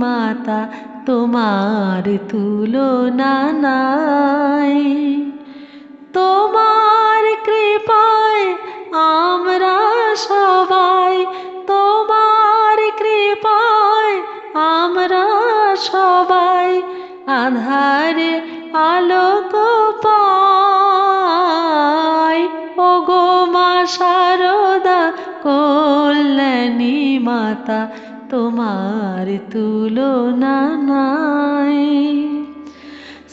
মাতা তোমার তুলনা নাই। তোমার কৃপায় আমরা সবাই, তোমার কৃপায় আমরা সবাই আঁধারে আলোক পাই। ওগো মা শারদা কল্যাণী মাতা তোমার তুলনা নাই।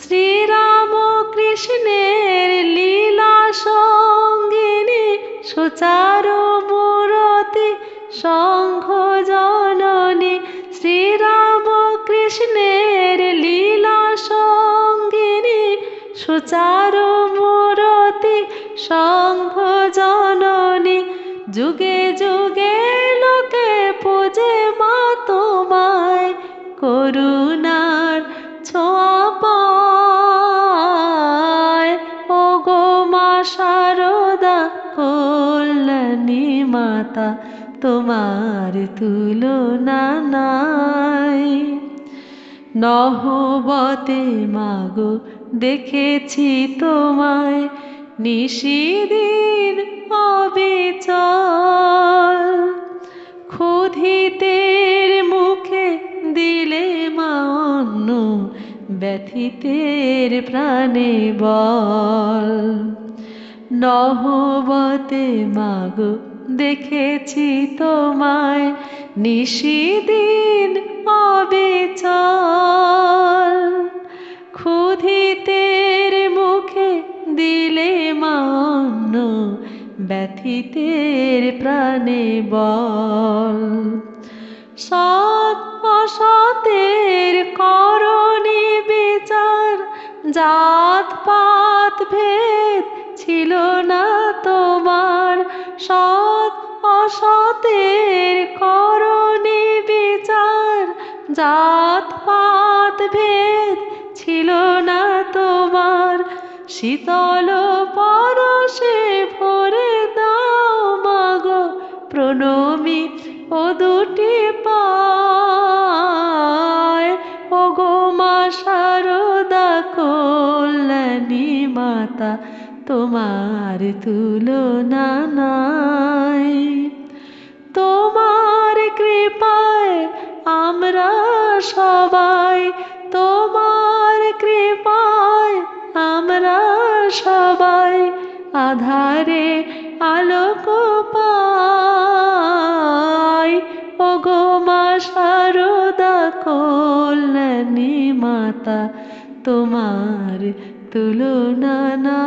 শ্রীরাম কৃষ্ণের লীলা সঙ্গিনী সুচার মূরতি শঙ্খ জননী। শ্রীরাম কৃষ্ণের লীলা সঙ্গিনী সুচার মূরতি শঙ্খ জননী। যুগে যুগে লোকে পূজে মা তোমায়, করুণার ছোঁয়া পায়। ওগো মা শারদা কল্যাণী মাতা তোমার তুলনা নাই। নহবতে মাগো দেখেছি তোমায় নিশিদিন অবিচল। ক্ষুধিতের মুখে দিলে মা অন্ন, ব্যথিতের প্রাণে বল। নহবতে মাগো দেখেছি তোমায় নিশিদিন অবিচল। ক্ষুধিতের মুখে দিলে মা অন্ন, ব্যথিতের প্রাণে বল। সৎ অসতের করনি বিচার, জাত পাত ভেদ ছিল না তোমার। সৎ অসতের করনি বিচার, জাত পাত ভেদ ছিল না তোমার। শীতল পরশে ভরে দাও মাগো প্রণমী ও দুটি পায়। ওগো মা শারদা কল্যাণী মাতা তোমার তুলনা নাই। তোমার কৃপায় আমরা সবাই, তোমার কৃপায় আমরা সবাই আঁধারে আলোক পাই। ওগো মা শারদা কল্যাণী মাতা তোমার তুলনা নাই।